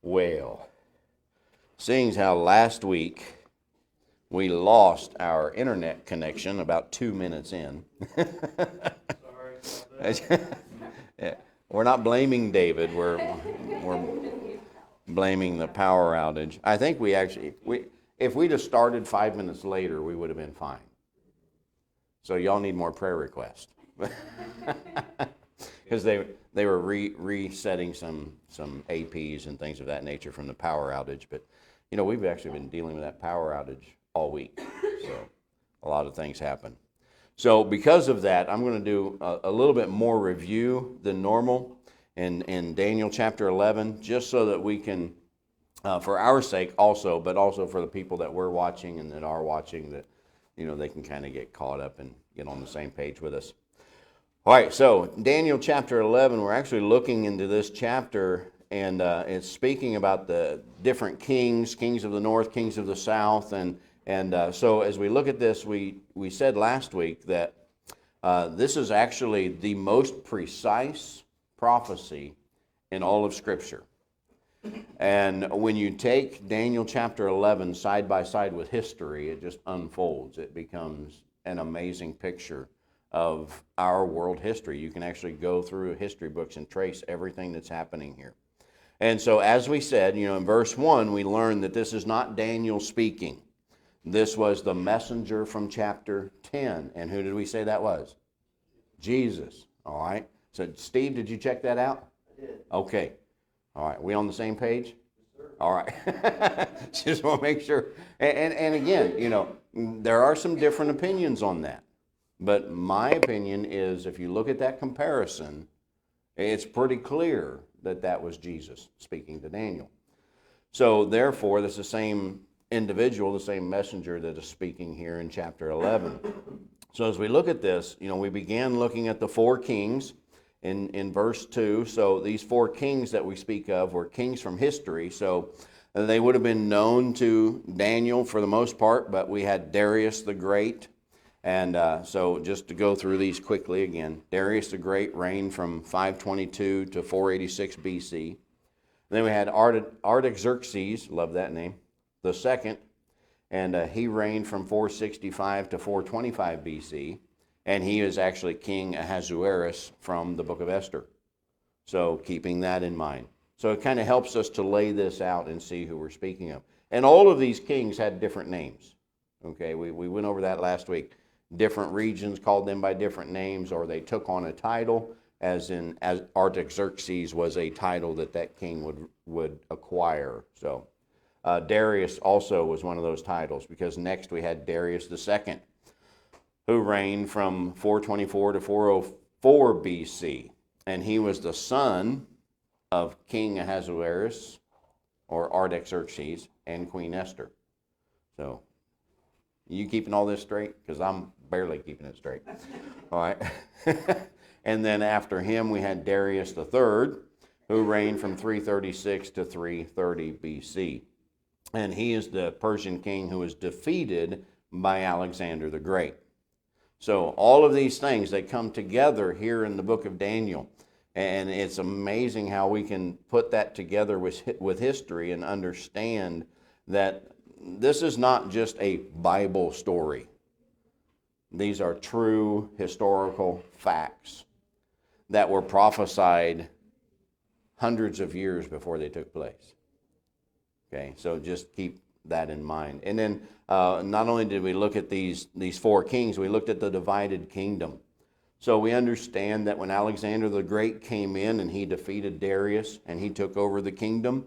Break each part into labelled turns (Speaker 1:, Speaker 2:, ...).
Speaker 1: Well, seeing how last week we lost our internet connection about 2 minutes in. Yeah, we're not blaming David. We're blaming the power outage. I think if we'd have started 5 minutes later, we would have been fine. So y'all need more prayer requests. Because they were resetting some APs and things of that nature from the power outage. But, you know, we've actually been dealing with that power outage all week. So a lot of things happen. So because of that, I'm going to do a little bit more review than normal in Daniel chapter 11, just so that we can, for our sake also, but also for the people that we're watching and that are watching, that, you know, they can kind of get caught up and get on the same page with us. All right, so Daniel chapter 11, we're actually looking into this chapter, and it's speaking about the different kings of the north, kings of the south, and so as we look at this, we said last week that this is actually the most precise prophecy in all of Scripture. And when you take Daniel chapter 11 side by side with history, it just unfolds. It becomes an amazing picture of our world history. You can actually go through history books and trace everything that's happening here. And so as we said, you know, in verse 1, we learned that this is not Daniel speaking. This was the messenger from chapter 10. And who did we say that was? Jesus. All right. So, Steve, did you check that out?
Speaker 2: I did.
Speaker 1: Okay. All right. We on the same page?
Speaker 2: Yes, sir.
Speaker 1: All right. Just want to make sure. And again, you know, there are some different opinions on that. But my opinion is, if you look at that comparison, it's pretty clear that that was Jesus speaking to Daniel. So, therefore, that's the same individual, the same messenger that is speaking here in chapter 11. So as we look at this, you know, we began looking at the four kings in verse 2. So these four kings that we speak of were kings from history. So they would have been known to Daniel for the most part, but we had Darius the Great. And so just to go through these quickly again, Darius the Great reigned from 522 to 486 BC. Then we had Artaxerxes, love that name, the second, and he reigned from 465 to 425 BC, and he is actually King Ahasuerus from the book of Esther. So keeping that in mind. So it kind of helps us to lay this out and see who we're speaking of. And all of these kings had different names. Okay, we went over that last week. Different regions called them by different names, or they took on a title, as Artaxerxes was a title that king would acquire. So Darius also was one of those titles, because next we had Darius II, who reigned from 424 to 404 BC. And he was the son of King Ahasuerus, or Artaxerxes, and Queen Esther. So, you keeping all this straight? Because I'm barely keeping it straight. All right. And then after him, we had Darius III, who reigned from 336 to 330 BC. And he is the Persian king who was defeated by Alexander the Great. So all of these things, they come together here in the book of Daniel. And it's amazing how we can put that together with history and understand that this is not just a Bible story. These are true historical facts that were prophesied hundreds of years before they took place. Okay, so just keep that in mind. And then not only did we look at these four kings, we looked at the divided kingdom. So we understand that when Alexander the Great came in and he defeated Darius and he took over the kingdom,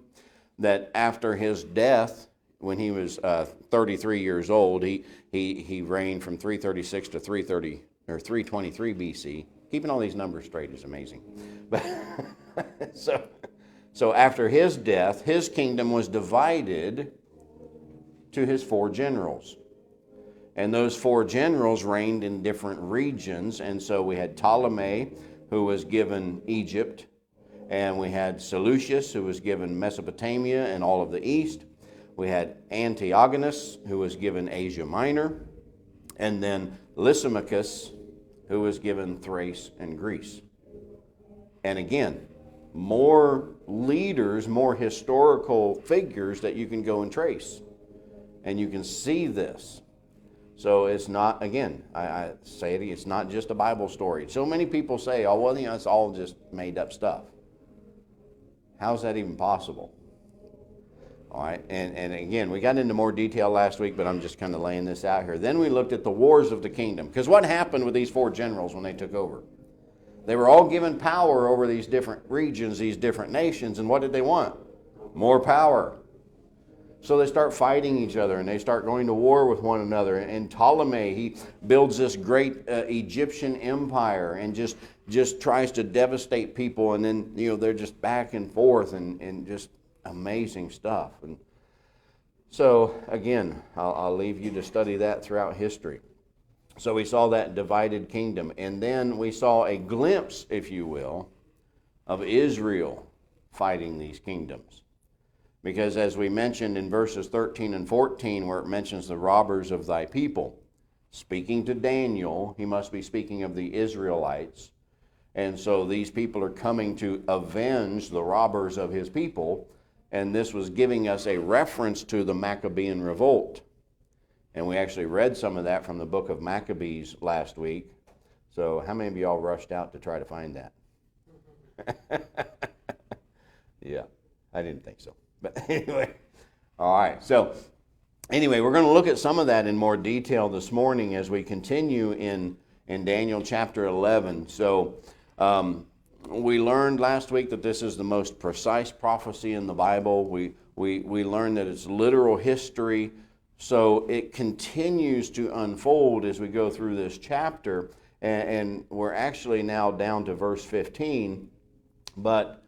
Speaker 1: that after his death, when he was 33 years old, he reigned from 336 to 323 BC. Keeping all these numbers straight is amazing. But so after his death, his kingdom was divided to his four generals. And those four generals reigned in different regions. And so we had Ptolemy, who was given Egypt. And we had Seleucus, who was given Mesopotamia and all of the east. We had Antiochus, who was given Asia Minor. And then Lysimachus, who was given Thrace and Greece. And again, more leaders, more historical figures that you can go and trace. And you can see this. So it's not, again, I say it, it's not just a Bible story. So many people say, oh, well, it's all just made up stuff. How is that even possible? All right, and again, we got into more detail last week, but I'm just kind of laying this out here. Then we looked at the wars of the kingdom. Because what happened with these 4 generals when they took over? They were all given power over these different regions, these different nations, and what did they want? More power. So they start fighting each other, and they start going to war with one another. And Ptolemy, he builds this great Egyptian empire and just tries to devastate people. And then, they're just back and forth and just amazing stuff. And so, again, I'll leave you to study that throughout history. So we saw that divided kingdom. And then we saw a glimpse, if you will, of Israel fighting these kingdoms. Because as we mentioned in verses 13 and 14, where it mentions the robbers of thy people, speaking to Daniel, he must be speaking of the Israelites. And so these people are coming to avenge the robbers of his people. And this was giving us a reference to the Maccabean revolt. And we actually read some of that from the book of Maccabees last week. So how many of y'all rushed out to try to find that? Yeah, I didn't think so. But anyway, all right. So anyway, we're going to look at some of that in more detail this morning as we continue in Daniel chapter 11. So we learned last week that this is the most precise prophecy in the Bible. We learned that it's literal history. So it continues to unfold as we go through this chapter. And we're actually now down to verse 15. But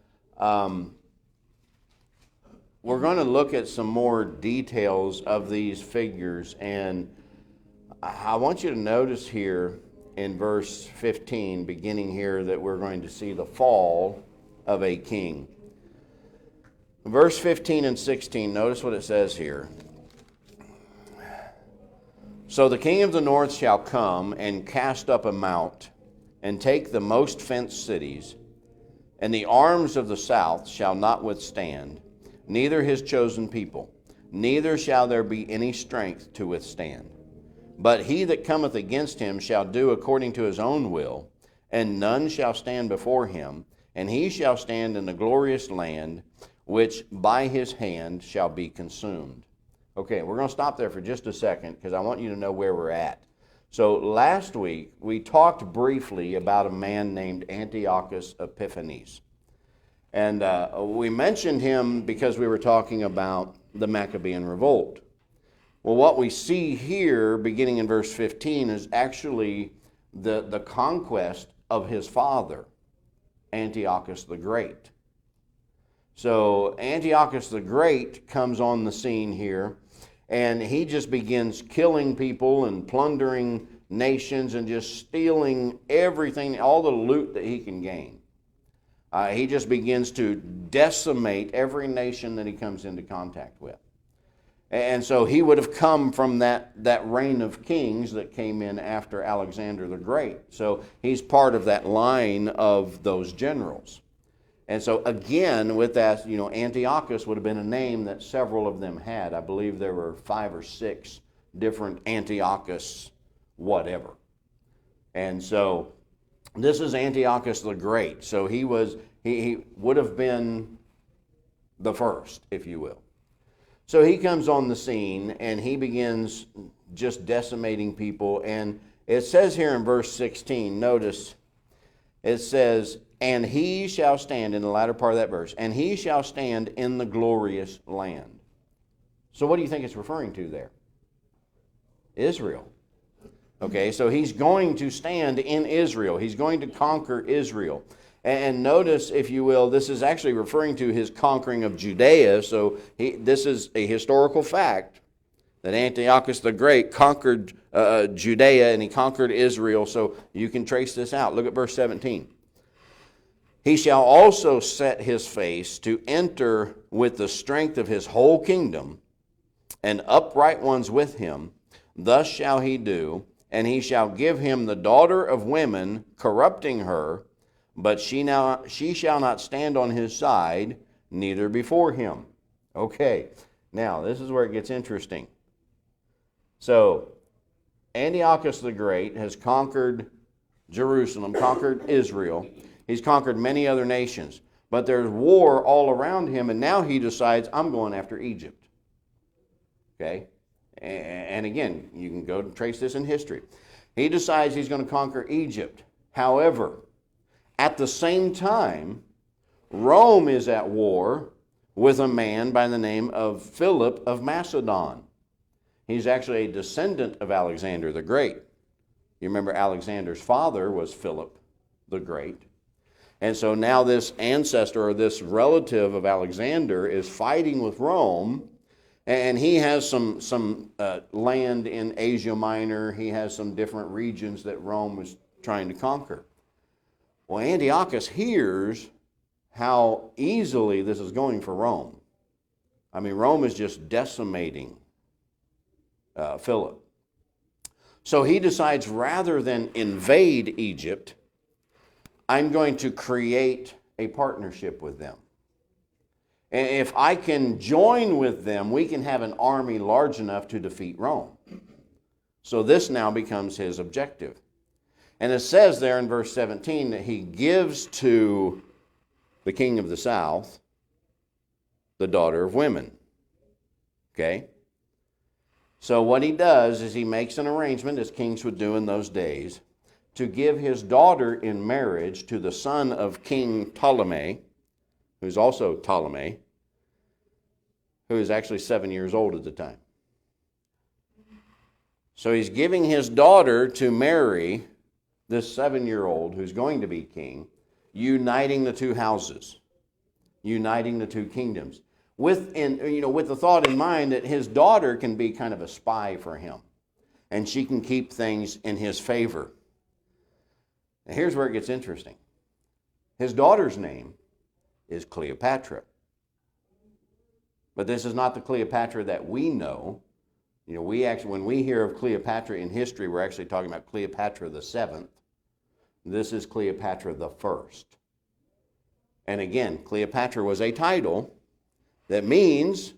Speaker 1: we're going to look at some more details of these figures, and I want you to notice here in verse 15, beginning here, that we're going to see the fall of a king. Verse 15 and 16, notice what it says here. So the king of the north shall come and cast up a mount, and take the most fenced cities, and the arms of the south shall not withstand, neither his chosen people, neither shall there be any strength to withstand. But he that cometh against him shall do according to his own will, and none shall stand before him, and he shall stand in the glorious land, which by his hand shall be consumed. Okay, we're going to stop there for just a second, because I want you to know where we're at. So last week, we talked briefly about a man named Antiochus Epiphanes. And we mentioned him because we were talking about the Maccabean revolt. Well, what we see here, beginning in verse 15, is actually the conquest of his father, Antiochus the Great. So Antiochus the Great comes on the scene here, and he just begins killing people and plundering nations and just stealing everything, all the loot that he can gain. He just begins to decimate every nation that he comes into contact with. And so he would have come from that reign of kings that came in after Alexander the Great. So he's part of that line of those generals. And so again, with that, Antiochus would have been a name that several of them had. I believe there were 5 or 6 different Antiochus whatever. And so this is Antiochus the Great. So he would have been the first, if you will. So he comes on the scene and he begins just decimating people. And it says here in verse 16, notice, it says, and he shall stand, in the latter part of that verse, and he shall stand in the glorious land. So what do you think it's referring to there? Israel. Okay, so he's going to stand in Israel. He's going to conquer Israel. And notice, if you will, this is actually referring to his conquering of Judea. So this is a historical fact that Antiochus the Great conquered Judea and he conquered Israel. So you can trace this out. Look at verse 17. He shall also set his face to enter with the strength of his whole kingdom, and upright ones with him. Thus shall he do, and he shall give him the daughter of women, corrupting her, but she shall not stand on his side, neither before him. Okay, now this is where it gets interesting. So, Antiochus the Great has conquered Jerusalem, conquered Israel. He's conquered many other nations. But there's war all around him, and now he decides, I'm going after Egypt. Okay? And again, you can go and trace this in history. He decides he's going to conquer Egypt. However, at the same time, Rome is at war with a man by the name of Philip of Macedon. He's actually a descendant of Alexander the Great. You remember Alexander's father was Philip the Great. And so now this ancestor or this relative of Alexander is fighting with Rome, and he has some land in Asia Minor. He has some different regions that Rome was trying to conquer. Well, Antiochus hears how easily this is going for Rome. I mean, Rome is just decimating Philip. So he decides, rather than invade Egypt, I'm going to create a partnership with them. And if I can join with them, we can have an army large enough to defeat Rome. So this now becomes his objective. And it says there in verse 17 that he gives to the king of the south the daughter of women. Okay? So what he does is he makes an arrangement, as kings would do in those days, to give his daughter in marriage to the son of King Ptolemy, who's also Ptolemy, who is actually 7 years old at the time. So he's giving his daughter to marry this 7-year-old who's going to be king, uniting the two houses, uniting the two kingdoms, with the thought in mind that his daughter can be kind of a spy for him, and she can keep things in his favor. Now here's where it gets interesting. His daughter's name is Cleopatra. But this is not the Cleopatra that we know. You know, when we hear of Cleopatra in history, we're actually talking about Cleopatra the 7th. This is Cleopatra the 1st. And again, Cleopatra was a title that means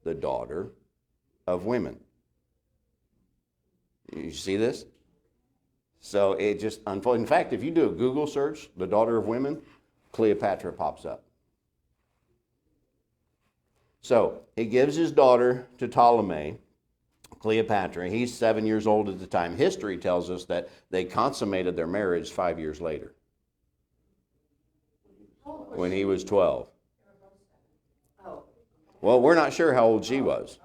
Speaker 1: the daughter of women. You see this? So it just unfolds. In fact, if you do a Google search, the daughter of women, Cleopatra pops up. So he gives his daughter to Ptolemy, Cleopatra. He's 7 years old at the time. History tells us that they consummated their marriage 5 years later, when he was 12. Well, we're not sure how old she was.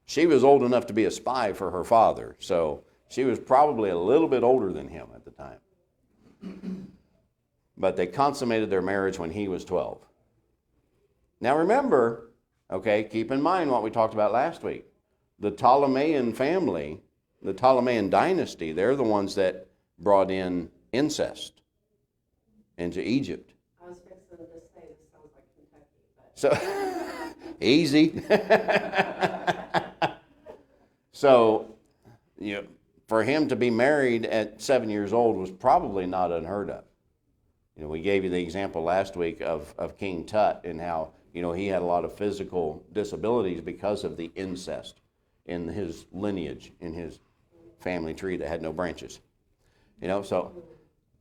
Speaker 1: She was old enough to be a spy for her father, so she was probably a little bit older than him at the time. But they consummated their marriage when he was 12. Now remember, okay, keep in mind what we talked about last week. The Ptolemean family, the Ptolemean dynasty, they're the ones that brought in incest into Egypt.
Speaker 2: I was fixing to say this sounds like Kentucky.
Speaker 1: So, easy. So, for him to be married at 7 years old was probably not unheard of. We gave you the example last week of King Tut and how, he had a lot of physical disabilities because of the incest in his lineage, in his family tree that had no branches. So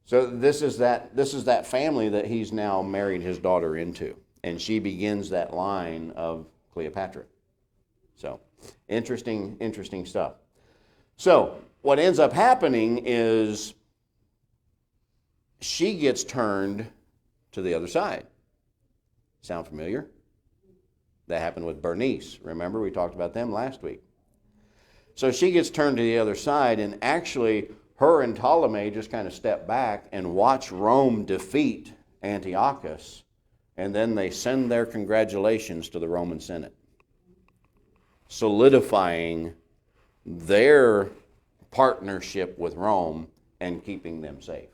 Speaker 1: this is that family that he's now married his daughter into, and she begins that line of Cleopatra. So interesting stuff. So what ends up happening is she gets turned to the other side. Sound familiar? That happened with Bernice. Remember, we talked about them last week. So she gets turned to the other side, and actually her and Ptolemy just kind of step back and watch Rome defeat Antiochus, and then they send their congratulations to the Roman Senate, solidifying their partnership with Rome and keeping them safe.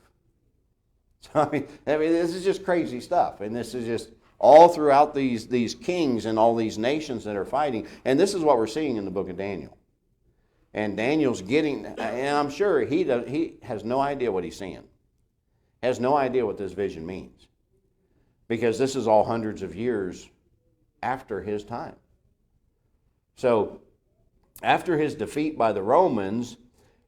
Speaker 1: So, I mean, this is just crazy stuff, and this is just all throughout these kings and all these nations that are fighting, and this is what we're seeing in the book of Daniel. And Daniel's getting, and I'm sure he has no idea what he's seeing. has no idea what this vision means, because this is all hundreds of years after his time. So after his defeat by the Romans,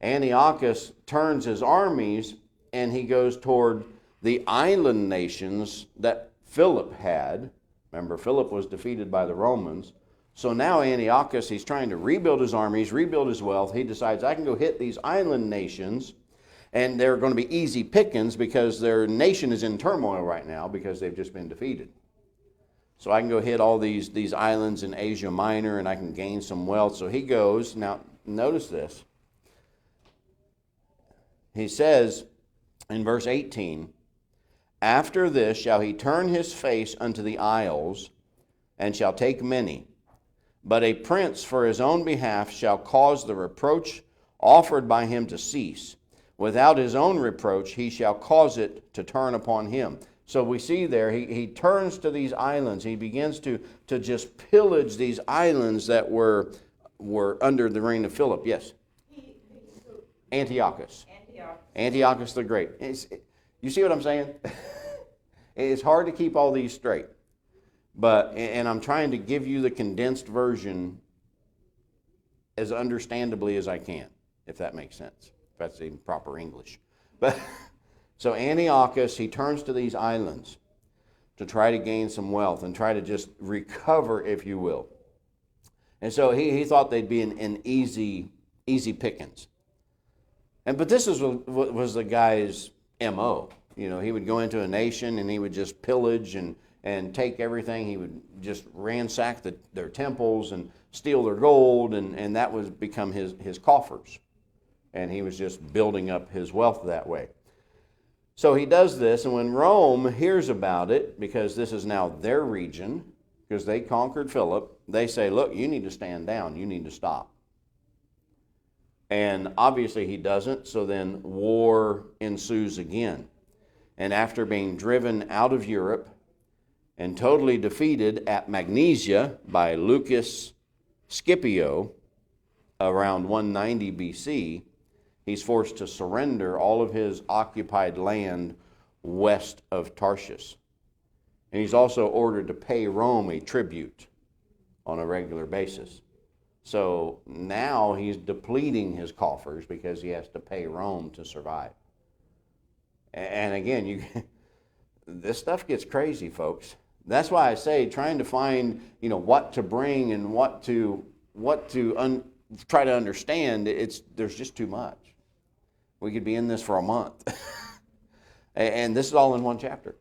Speaker 1: Antiochus turns his armies and he goes toward the island nations that Philip had. Remember, Philip was defeated by the Romans. So now Antiochus, he's trying to rebuild his armies, rebuild his wealth. He decides, I can go hit these island nations, and they're going to be easy pickings because their nation is in turmoil right now because they've just been defeated. So I can go hit all these islands in Asia Minor, and I can gain some wealth. So he goes. Now, notice this. He says in verse 18, after this shall he turn his face unto the isles, and shall take many. But a prince for his own behalf shall cause the reproach offered by him to cease. Without his own reproach he shall cause it to turn upon him. So we see there, he turns to these islands. He begins to just pillage these islands that were under the reign of Philip. Yes? Antiochus. Antiochus the Great. You see what I'm saying? It's hard to keep all these straight. And I'm trying to give you the condensed version as understandably as I can, if that makes sense, if that's even proper English. But so Antiochus, he turns to these islands to try to gain some wealth and try to just recover, if you will. And so he thought they'd be an easy pickings. But this was the guy's MO. You know, he would go into a nation and he would just pillage and take everything. He would just ransack their temples and steal their gold, and that was become his coffers. And he was just building up his wealth that way. So he does this, and when Rome hears about it, because this is now their region, because they conquered Philip, they say, look, you need to stand down. You need to stop. And obviously he doesn't, so then war ensues again. And after being driven out of Europe and totally defeated at Magnesia by Lucas Scipio around 190 BC, he's forced to surrender all of his occupied land west of Tarshish. And he's also ordered to pay Rome a tribute on a regular basis. So now he's depleting his coffers because he has to pay Rome to survive. And again, this stuff gets crazy, folks. That's why I say trying to find, what to bring and what to try to understand. There's just too much. We could be in this for a month, and this is all in one chapter.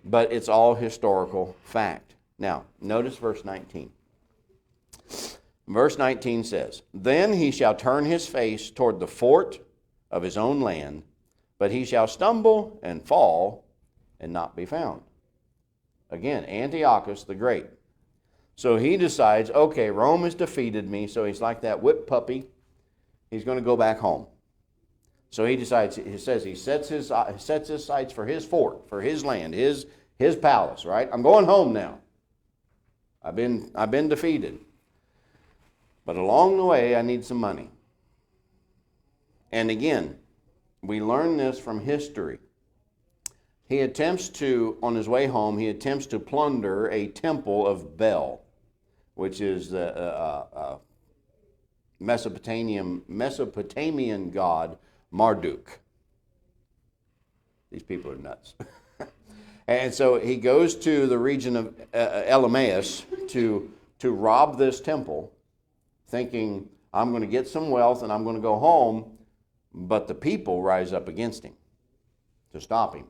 Speaker 1: But it's all historical fact. Now, notice verse 19. Verse 19 says, then he shall turn his face toward the fort of his own land, but he shall stumble and fall and not be found. Again, Antiochus the Great. So he decides, okay, Rome has defeated me, so he's like that whipped puppy. He's going to go back home. So he decides, he sets his sights for his fort, for his land, his palace, right? I'm going home now. I've been defeated. But along the way, I need some money. And again, we learn this from history. He attempts to, on his way home, he attempts to plunder a temple of Bel, which is the Mesopotamian god Marduk. These people are nuts. And so he goes to the region of Elamaeus to rob this temple, thinking, I'm going to get some wealth and I'm going to go home. But the people rise up against him to stop him.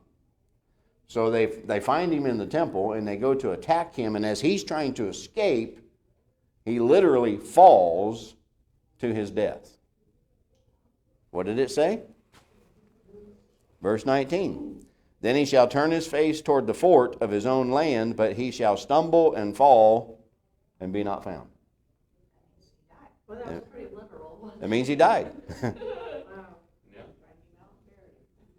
Speaker 1: So they find him in the temple and they go to attack him. And as he's trying to escape, he literally falls to his death. What did it say? Verse 19. Then he shall turn his face toward the fort of his own land, but he shall stumble and fall and be not found.
Speaker 2: Well, that was pretty literal.
Speaker 1: That means he died.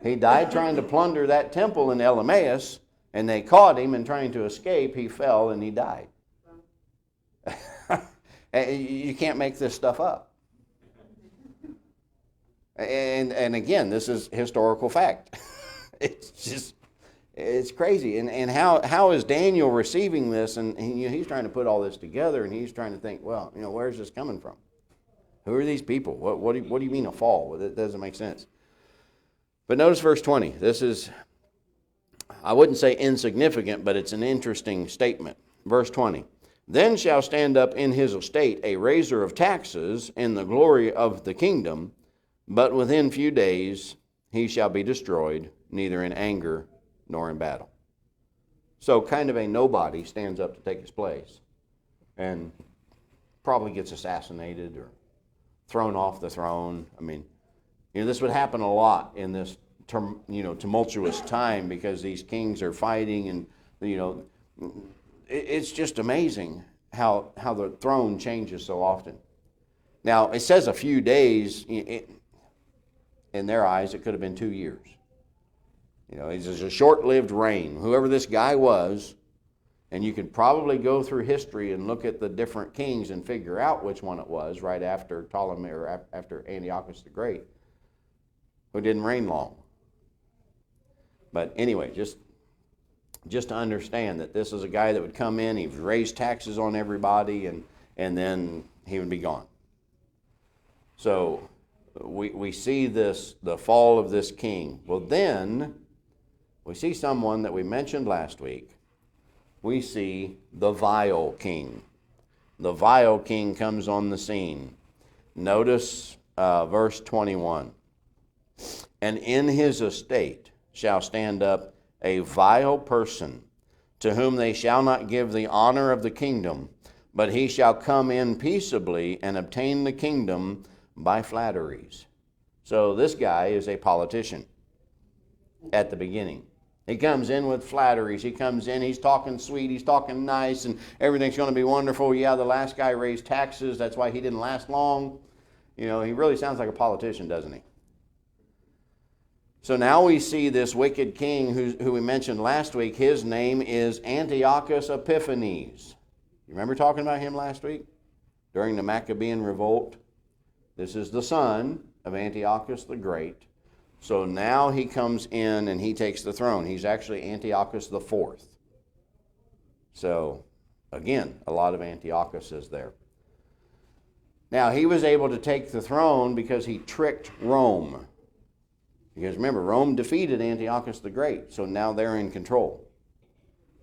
Speaker 1: He died trying to plunder that temple in Elamaeus, and they caught him, and trying to escape, he fell and he died. You can't make this stuff up. And again, this is historical fact. It's crazy. And how is Daniel receiving this? And he's trying to put all this together, and he's trying to think, well, where's this coming from? Who are these people? What do you mean a fall? Well, that doesn't make sense. But notice verse 20. This is, I wouldn't say insignificant, but it's an interesting statement. Verse 20. Then shall stand up in his estate a raiser of taxes in the glory of the kingdom, but within few days he shall be destroyed, neither in anger nor in battle. So kind of a nobody stands up to take his place and probably gets assassinated or thrown off the throne. I mean, this would happen a lot in this tumultuous time because these kings are fighting, and it's just amazing how the throne changes so often. Now, it says a few days. In their eyes, it could have been 2 years. It's a short-lived reign. Whoever this guy was, and you could probably go through history and look at the different kings and figure out which one it was right after Ptolemy or after Antiochus the Great, who didn't reign long. But anyway, just to understand that this is a guy that would come in, he would raise taxes on everybody, and then he would be gone. So we see the fall of this king. Well, then we see someone that we mentioned last week. We see the vile king. The vile king comes on the scene. Notice verse 21. And in his estate shall stand up a vile person, to whom they shall not give the honor of the kingdom, but he shall come in peaceably and obtain the kingdom by flatteries. So this guy is a politician at the beginning. He comes in with flatteries. He comes in, he's talking sweet, he's talking nice, and everything's going to be wonderful. Yeah, the last guy raised taxes. That's why he didn't last long. He really sounds like a politician, doesn't he? So now we see this wicked king who we mentioned last week. His name is Antiochus Epiphanes. You remember talking about him last week? During the Maccabean revolt. This is the son of Antiochus the Great. So now he comes in and he takes the throne. He's actually Antiochus the Fourth. So, again, a lot of Antiochuses there. Now, he was able to take the throne because he tricked Rome. Because remember, Rome defeated Antiochus the Great, so now they're in control.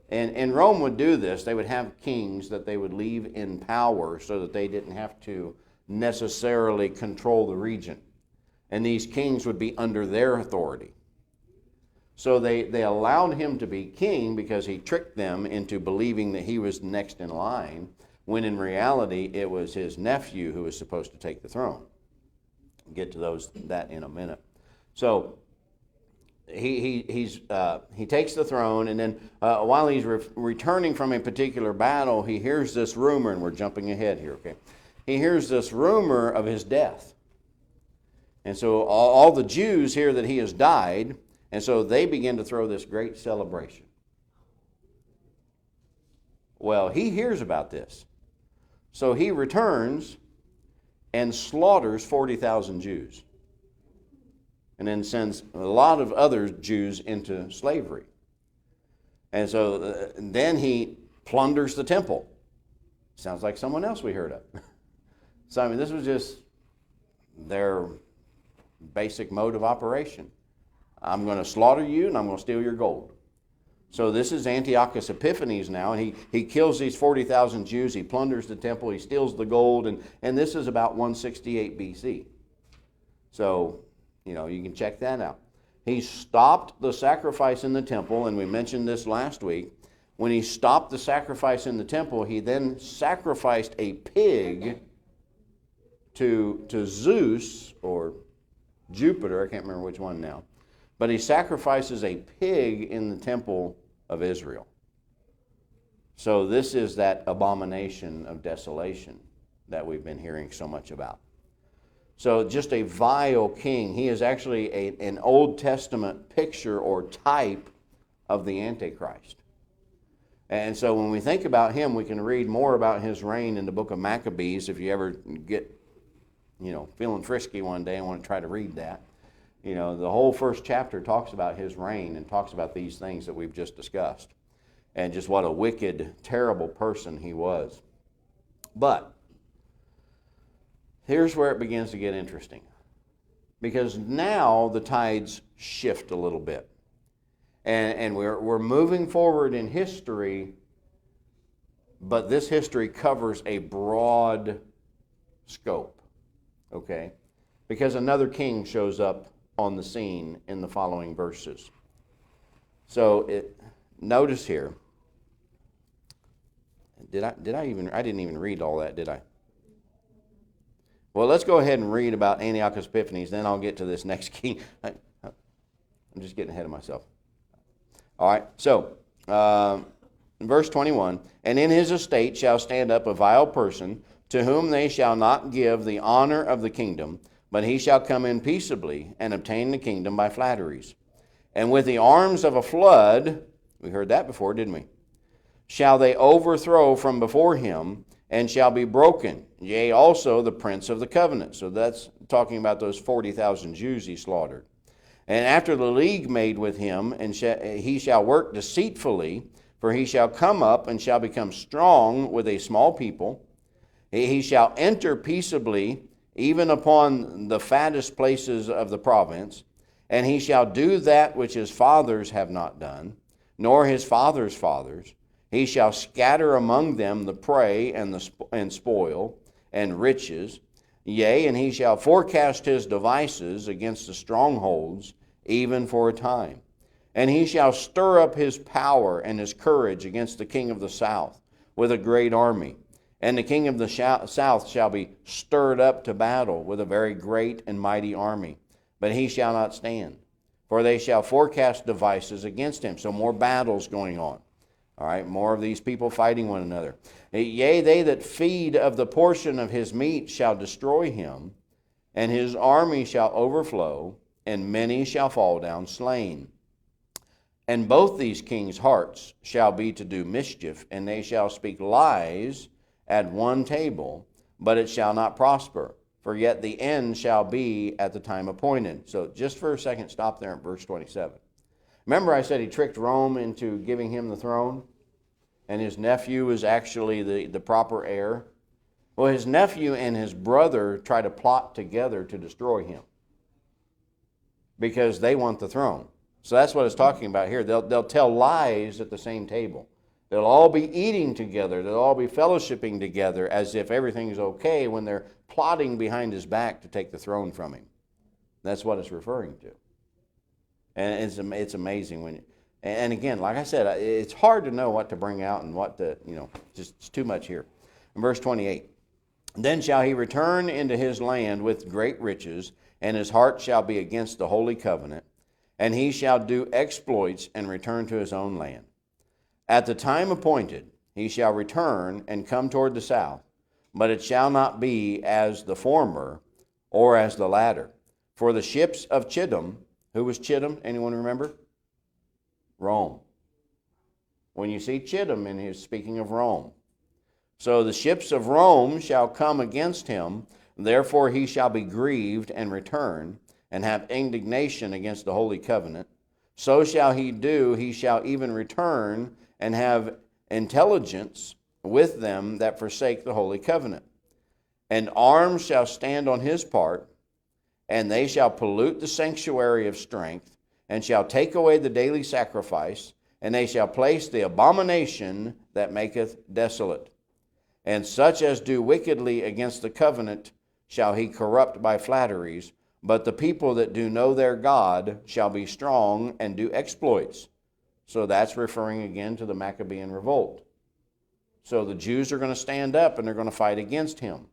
Speaker 1: And Rome would do this. They would have kings that they would leave in power so that they didn't have to necessarily control the region. And these kings would be under their authority. So they allowed him to be king because he tricked them into believing that he was next in line, when in reality it was his nephew who was supposed to take the throne. We'll get to that in a minute. So he takes the throne, and then while he's returning from a particular battle, he hears this rumor, and we're jumping ahead here, okay? He hears this rumor of his death. And so all the Jews hear that he has died, and so they begin to throw this great celebration. Well, he hears about this. So he returns and slaughters 40,000 Jews. And then sends a lot of other Jews into slavery. And so then he plunders the temple. Sounds like someone else we heard of. So, I mean, this was just their basic mode of operation. I'm going to slaughter you, and I'm going to steal your gold. So this is Antiochus Epiphanes now, and he kills these 40,000 Jews. He plunders the temple. He steals the gold, and this is about 168 BC. So, you can check that out. He stopped the sacrifice in the temple, and we mentioned this last week. When he stopped the sacrifice in the temple, he then sacrificed a pig to Zeus, or Jupiter, I can't remember which one now. But he sacrifices a pig in the temple of Israel. So this is that abomination of desolation that we've been hearing so much about. So just a vile king. He is actually an Old Testament picture or type of the Antichrist. And so when we think about him, we can read more about his reign in the book of Maccabees if you ever get feeling frisky one day and want to try to read that. The whole first chapter talks about his reign and talks about these things that we've just discussed, and just what a wicked, terrible person he was. But here's where it begins to get interesting, because now the tides shift a little bit, and we're moving forward in history, but this history covers a broad scope, okay? Because another king shows up on the scene in the following verses. So notice here. I didn't even read all that, did I? Well, let's go ahead and read about Antiochus Epiphanes, then I'll get to this next king. I'm just getting ahead of myself. All right, so verse 21, and in his estate shall stand up a vile person, to whom they shall not give the honor of the kingdom, but he shall come in peaceably and obtain the kingdom by flatteries. And with the arms of a flood, we heard that before, didn't we? Shall they overthrow from before him, and shall be broken, yea, also the prince of the covenant. So that's talking about those 40,000 Jews he slaughtered. And after the league made with him, and he shall work deceitfully, for he shall come up and shall become strong with a small people. He shall enter peaceably, even upon the fattest places of the province, and he shall do that which his fathers have not done, nor his fathers' fathers. He shall scatter among them the prey and spoil and riches, yea, and he shall forecast his devices against the strongholds, even for a time. And he shall stir up his power and his courage against the king of the south with a great army. And the king of the south shall be stirred up to battle with a very great and mighty army. But he shall not stand, for they shall forecast devices against him. So more battles going on. All right, more of these people fighting one another. Yea, they that feed of the portion of his meat shall destroy him, and his army shall overflow, and many shall fall down slain. And both these kings' hearts shall be to do mischief, and they shall speak lies at one table, but it shall not prosper, for yet the end shall be at the time appointed. So just for a second, stop there at verse 27. Remember I said he tricked Rome into giving him the throne, and his nephew is actually the proper heir? Well, his nephew and his brother try to plot together to destroy him because they want the throne. So that's what it's talking about here. They'll tell lies at the same table. They'll all be eating together. They'll all be fellowshipping together as if everything's okay when they're plotting behind his back to take the throne from him. That's what it's referring to. And it's amazing when, and again, like I said, it's hard to know what to bring out and what to, just it's too much here. In verse 28, then shall he return into his land with great riches, and his heart shall be against the holy covenant, and he shall do exploits and return to his own land. At the time appointed, he shall return and come toward the south, but it shall not be as the former or as the latter. For the ships of Chittim, who was Chittim? Anyone remember? Rome. When you see Chittim, and he's speaking of Rome. So the ships of Rome shall come against him, therefore he shall be grieved and return, and have indignation against the holy covenant. So shall he do, he shall even return and have intelligence with them that forsake the holy covenant. And arms shall stand on his part, and they shall pollute the sanctuary of strength, and shall take away the daily sacrifice, and they shall place the abomination that maketh desolate. And such as do wickedly against the covenant shall he corrupt by flatteries, but the people that do know their God shall be strong and do exploits. So that's referring again to the Maccabean revolt. So the Jews are going to stand up and they're going to fight against him.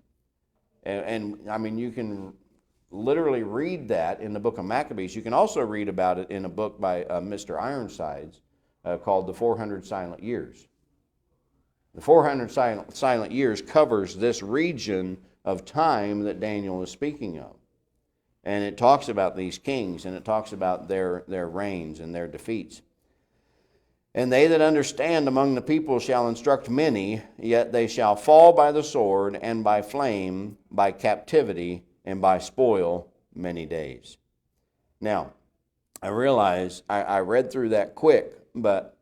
Speaker 1: And I mean, you can literally read that in the book of Maccabees. You can also read about it in a book by Mr. Ironsides called The 400 Silent Years. The 400 Silent Years covers this region of time that Daniel is speaking of. And it talks about these kings, and it talks about their reigns and their defeats. And they that understand among the people shall instruct many, yet they shall fall by the sword and by flame, by captivity and by spoil many days. Now, I realize I read through that quick, but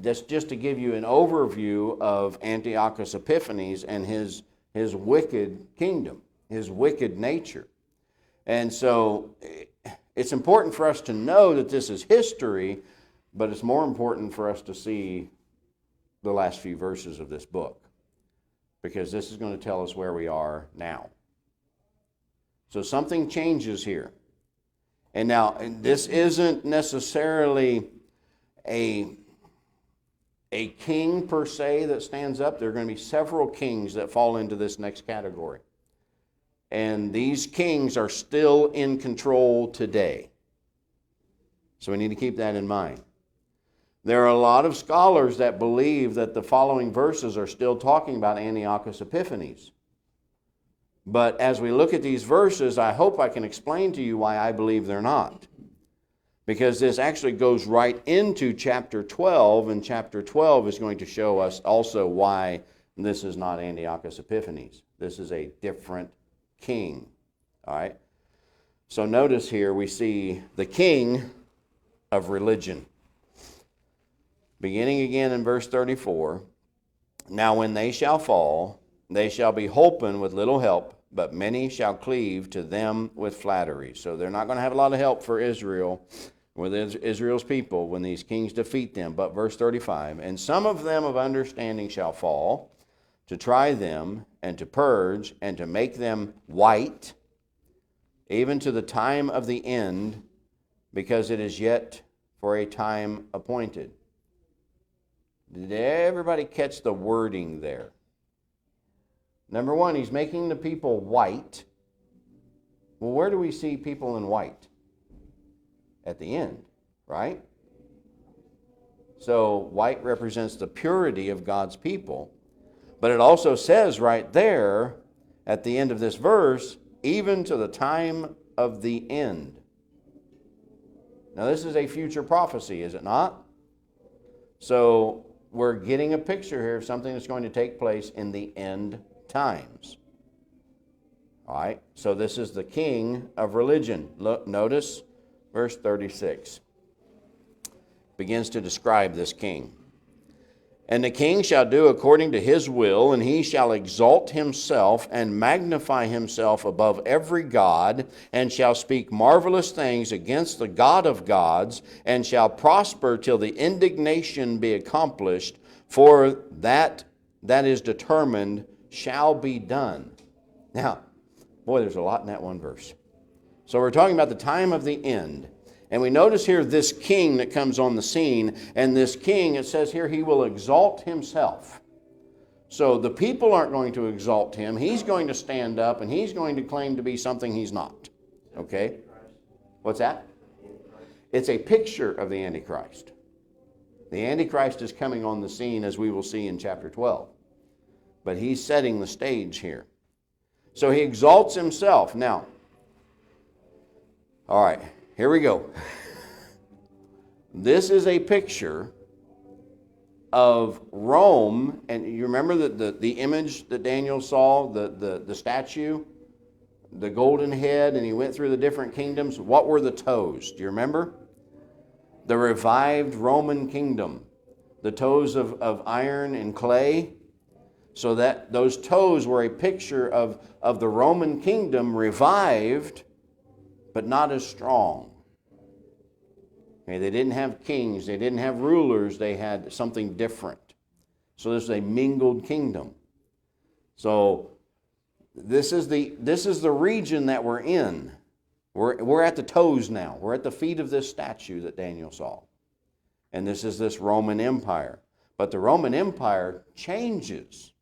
Speaker 1: just to give you an overview of Antiochus Epiphanes and his wicked kingdom, his wicked nature. And so it's important for us to know that this is history, but it's more important for us to see the last few verses of this book, because this is going to tell us where we are now. So something changes here. And now, this isn't necessarily a king per se that stands up. There are going to be several kings that fall into this next category. And these kings are still in control today. So we need to keep that in mind. There are a lot of scholars that believe that the following verses are still talking about Antiochus Epiphanes. But as we look at these verses, I hope I can explain to you why I believe they're not. Because this actually goes right into chapter 12, and chapter 12 is going to show us also why this is not Antiochus Epiphanes. This is a different king. All right? So notice here we see the king of religion. Beginning again in verse 34, now when they shall fall, they shall be holpen with little help, but many shall cleave to them with flattery. So they're not going to have a lot of help for Israel, with Israel's people, when these kings defeat them. But verse 35, and some of them of understanding shall fall, to try them, and to purge, and to make them white, even to the time of the end, because it is yet for a time appointed. Did everybody catch the wording there? Number one, he's making the people white. Well, where do we see people in white? At the end, right? So white represents the purity of God's people. But it also says right there at the end of this verse, even to the time of the end. Now this is a future prophecy, is it not? So we're getting a picture here of something that's going to take place in the end times. All right, so this is the king of religion. Look, notice verse 36 begins to describe this king. And the king shall do according to his will, and he shall exalt himself and magnify himself above every god, and shall speak marvelous things against the God of gods, and shall prosper till the indignation be accomplished, for that is determined shall be done. Now, boy, there's a lot in that one verse. So we're talking about the time of the end. And we notice here this king that comes on the scene, and this king, it says here, he will exalt himself. So the people aren't going to exalt him. He's going to stand up, and he's going to claim to be something he's not. Okay? What's that? It's a picture of the Antichrist. The Antichrist is coming on the scene, as we will see in chapter 12. But he's setting the stage here. So he exalts himself. Now, all right. Here we go. This is a picture of Rome, and you remember the image that Daniel saw, the statue, the golden head, and he went through the different kingdoms. What were the toes? Do you remember? The revived Roman kingdom. The toes of iron and clay. So that those toes were a picture of the Roman kingdom revived, but not as strong. Okay, they didn't have kings, they didn't have rulers, they had something different. So this is a mingled kingdom. So this is the region that we're in. We're at the toes now. We're at the feet of this statue that Daniel saw. And this is this Roman Empire. But the Roman Empire changes.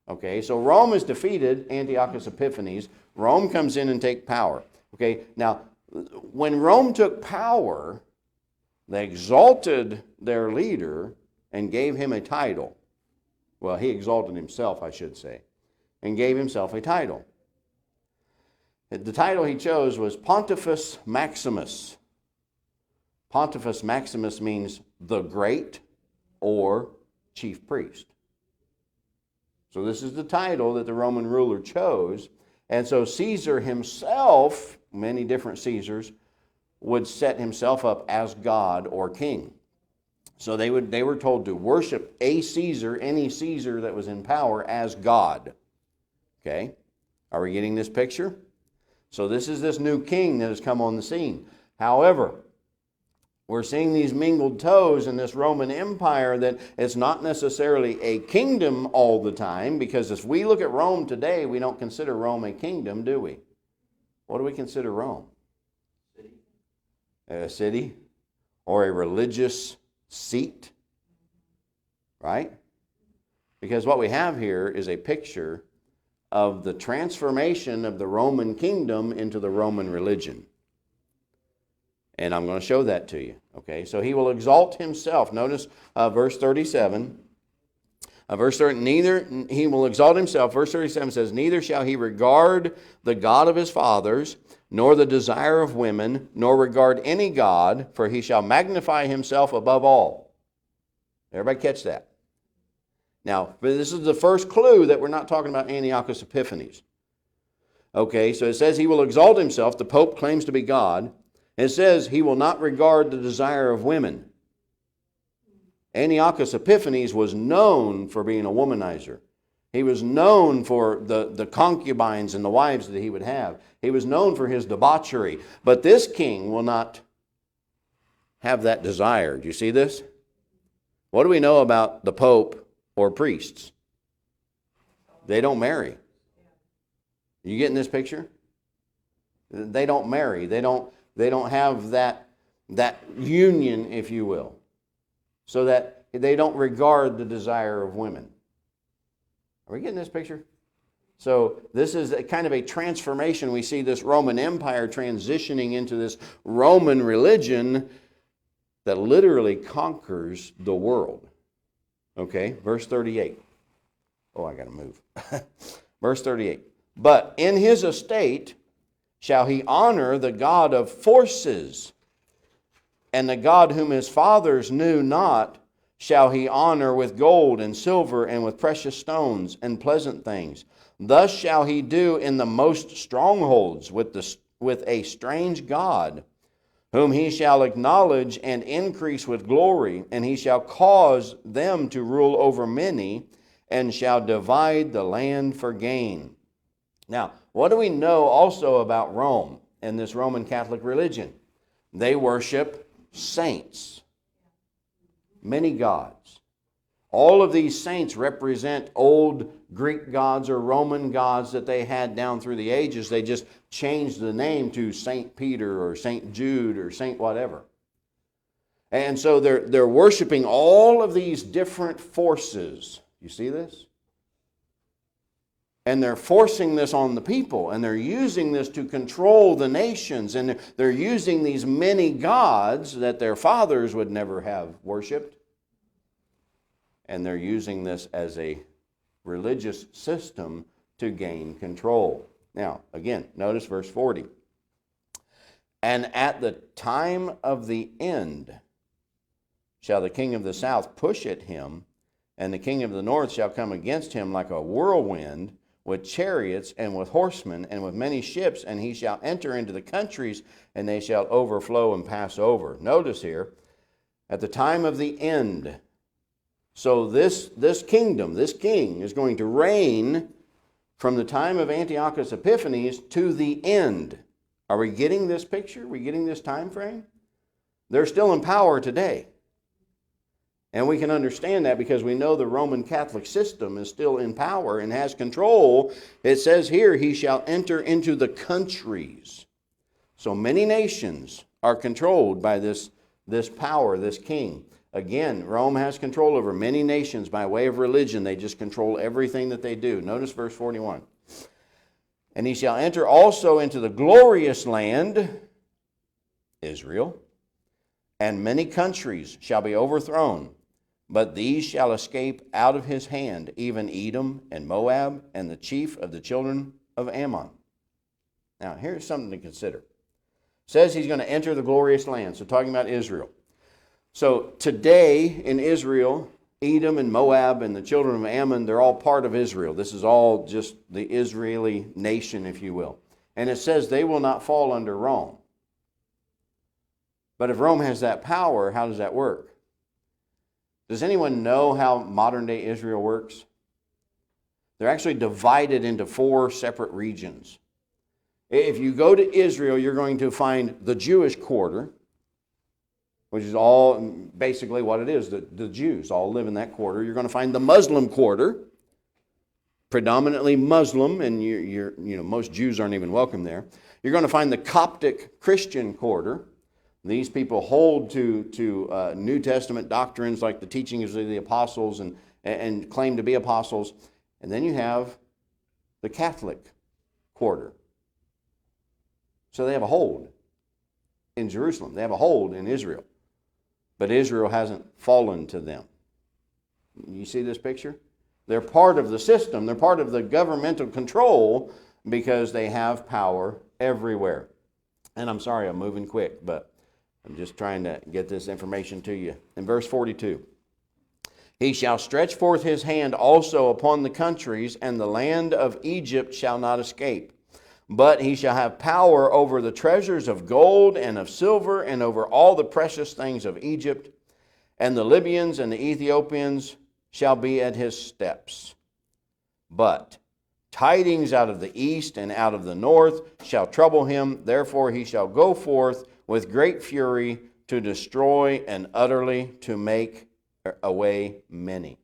Speaker 1: Okay, so Rome is defeated, Antiochus Epiphanes. Rome comes in and takes power. Okay, now, when Rome took power, they exalted their leader and gave him a title. Well, he exalted himself, I should say, and gave himself a title. The title he chose was Pontifex Maximus. Pontifex Maximus means the great or chief priest. So this is the title that the Roman ruler chose. And so Caesar himself, many different Caesars, would set himself up as God or king. So they were told to worship a Caesar, any Caesar that was in power, as God. Okay? Are we getting this picture? So this is this new king that has come on the scene. However, we're seeing these mingled toes in this Roman Empire that it's not necessarily a kingdom all the time, because if we look at Rome today, we don't consider Rome a kingdom, do we? What do we consider Rome? A city or a religious seat, right? Because what we have here is a picture of the transformation of the Roman kingdom into the Roman religion. And I'm going to show that to you. Okay, so he will exalt himself. Notice verse 37. Verse 30, neither he will exalt himself. Verse 37 says, neither shall he regard the God of his fathers, nor the desire of women, nor regard any God, for he shall magnify himself above all. Everybody catch that? Now, this is the first clue that we're not talking about Antiochus Epiphanes. Okay, so it says he will exalt himself. The Pope claims to be God. It says he will not regard the desire of women. Antiochus Epiphanes was known for being a womanizer. He was known for the concubines and the wives that he would have. He was known for his debauchery. But this king will not have that desire. Do you see this? What do we know about the Pope or priests? They don't marry. You getting this picture? They don't marry. They don't have that union, if you will, so that they don't regard the desire of women. Are we getting this picture? So this is kind of a transformation. We see this Roman Empire transitioning into this Roman religion that literally conquers the world. Okay, verse 38. Oh, I got to move. Verse 38. But in his estate shall he honor the God of forces, and the God whom his fathers knew not shall he honor with gold and silver and with precious stones and pleasant things. Thus shall he do in the most strongholds with a strange God, whom he shall acknowledge and increase with glory, and he shall cause them to rule over many, and shall divide the land for gain. Now, what do we know also about Rome and this Roman Catholic religion? They worship saints, many gods. All of these saints represent old Greek gods or Roman gods that they had down through the ages. They just changed the name to Saint Peter or Saint Jude or Saint whatever. And so they're worshiping all of these different forces. You see this? And they're forcing this on the people, and they're using this to control the nations, and they're using these many gods that their fathers would never have worshipped, and they're using this as a religious system to gain control. Now, again, notice verse 40. And at the time of the end shall the king of the south push at him, and the king of the north shall come against him like a whirlwind, with chariots and with horsemen and with many ships, and he shall enter into the countries, and they shall overflow and pass over. Notice here, at the time of the end. So this kingdom, this king, is going to reign from the time of Antiochus Epiphanes to the end. Are we getting this picture? Are we getting this time frame? They're still in power today. And we can understand that because we know the Roman Catholic system is still in power and has control. It says here, he shall enter into the countries. So many nations are controlled by this power, this king. Again, Rome has control over many nations by way of religion. They just control everything that they do. Notice verse 41. And he shall enter also into the glorious land, Israel, and many countries shall be overthrown. But these shall escape out of his hand, even Edom and Moab and the chief of the children of Ammon. Now, here's something to consider. It says he's going to enter the glorious land. So talking about Israel. So today in Israel Edom and Moab and the children of Ammon, they're all part of Israel. This is all just the Israeli nation, if you will. And it says they will not fall under Rome. But if Rome has that power, how does that work? Does anyone know how modern-day Israel works? They're actually divided into 4 separate regions. If you go to Israel, you're going to find the Jewish quarter, which is all basically what it is. The Jews all live in that quarter. You're going to find the Muslim quarter, predominantly Muslim, and most Jews aren't even welcome there. You're going to find the Coptic Christian quarter. These people hold to New Testament doctrines like the teachings of the apostles and claim to be apostles. And then you have the Catholic quarter. So they have a hold in Jerusalem. They have a hold in Israel. But Israel hasn't fallen to them. You see this picture? They're part of the system. They're part of the governmental control because they have power everywhere. And I'm sorry, I'm moving quick, but I'm just trying to get this information to you. In verse 42, he shall stretch forth his hand also upon the countries, and the land of Egypt shall not escape. But he shall have power over the treasures of gold and of silver, and over all the precious things of Egypt. And the Libyans and the Ethiopians shall be at his steps. But tidings out of the east and out of the north shall trouble him. Therefore he shall go forth with great fury to destroy and utterly to make away many.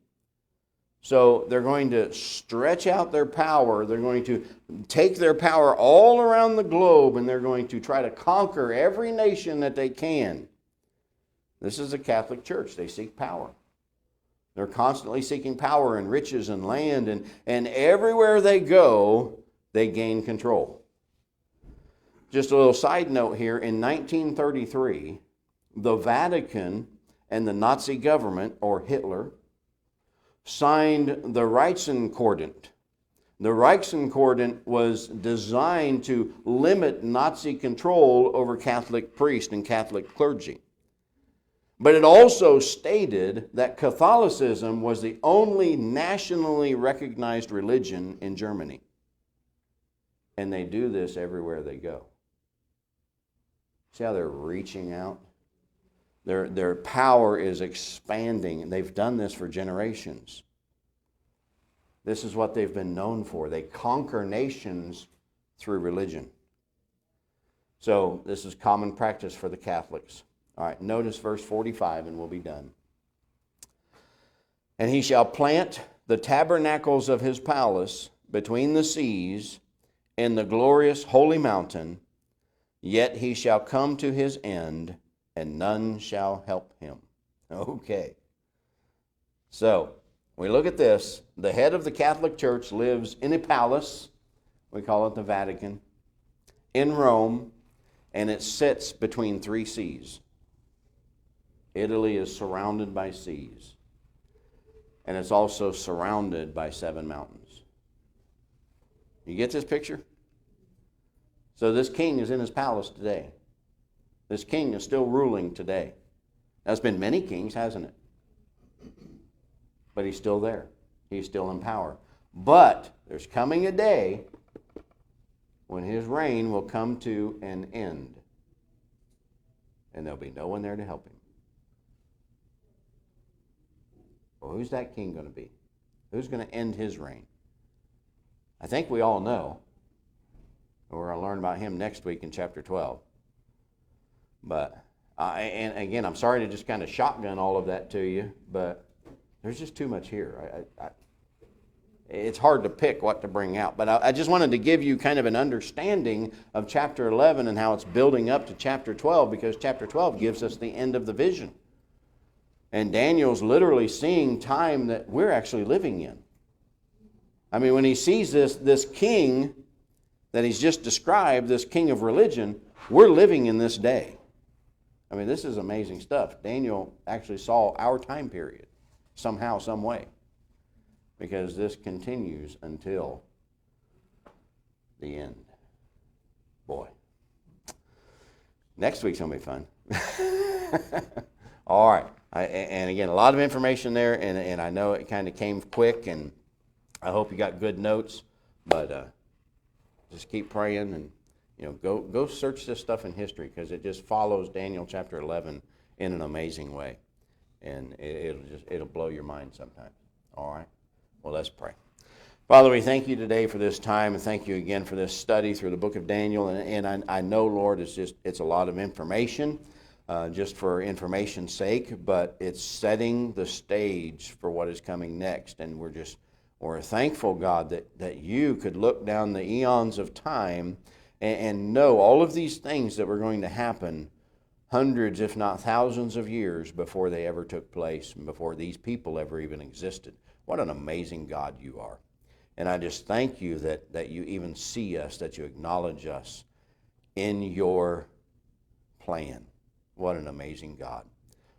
Speaker 1: So they're going to stretch out their power. They're going to take their power all around the globe, and they're going to try to conquer every nation that they can. This is the Catholic Church. They seek power. They're constantly seeking power and riches and land, and everywhere they go, they gain control. Just a little side note here, in 1933, the Vatican and the Nazi government, or Hitler, signed the Reichskonkordat. The Reichskonkordat was designed to limit Nazi control over Catholic priests and Catholic clergy. But it also stated that Catholicism was the only nationally recognized religion in Germany. And they do this everywhere they go. See how they're reaching out? Their power is expanding, and they've done this for generations. This is what they've been known for. They conquer nations through religion. So this is common practice for the Catholics. All right, notice verse 45, and we'll be done. And he shall plant the tabernacles of his palace between the seas in the glorious holy mountain, yet he shall come to his end, and none shall help him. Okay. So, we look at this. The head of the Catholic Church lives in a palace. We call it the Vatican. In Rome. And it sits between 3 seas. Italy is surrounded by seas. And it's also surrounded by 7 mountains. You get this picture? So this king is in his palace today. This king is still ruling today. There's been many kings, hasn't it? But he's still there. He's still in power. But there's coming a day when his reign will come to an end. And there'll be no one there to help him. Well, who's that king going to be? Who's going to end his reign? I think we all know. We're going to learn about him next week in chapter 12. But, and again, I'm sorry to just kind of shotgun all of that to you, but there's just too much here. It's hard to pick what to bring out. But I just wanted to give you kind of an understanding of chapter 11 and how it's building up to chapter 12, because chapter 12 gives us the end of the vision. And Daniel's literally seeing time that we're actually living in. I mean, when he sees this king that he's just described, this king of religion, we're living in this day. I mean, this is amazing stuff. Daniel actually saw our time period somehow, some way, because this continues until the end. Boy. Next week's going to be fun. All right. And again, a lot of information there, and I know it kind of came quick, and I hope you got good notes, but just keep praying, and go search this stuff in history, because it just follows Daniel chapter 11 in an amazing way, and it'll blow your mind sometimes. All right, well, let's pray. Father, we thank you today for this time, and thank you again for this study through the book of Daniel. And I know, Lord, it's a lot of information, just for information's sake, but it's setting the stage for what is coming next. And we're thankful, God, that you could look down the eons of time and know all of these things that were going to happen hundreds, if not thousands of years before they ever took place and before these people ever even existed. What an amazing God you are. And I just thank you that you even see us, that you acknowledge us in your plan. What an amazing God.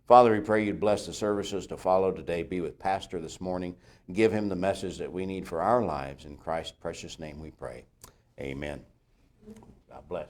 Speaker 1: Father, we pray you'd bless the services to follow today. Be with Pastor this morning. Give him the message that we need for our lives. In Christ's precious name we pray. Amen. God bless.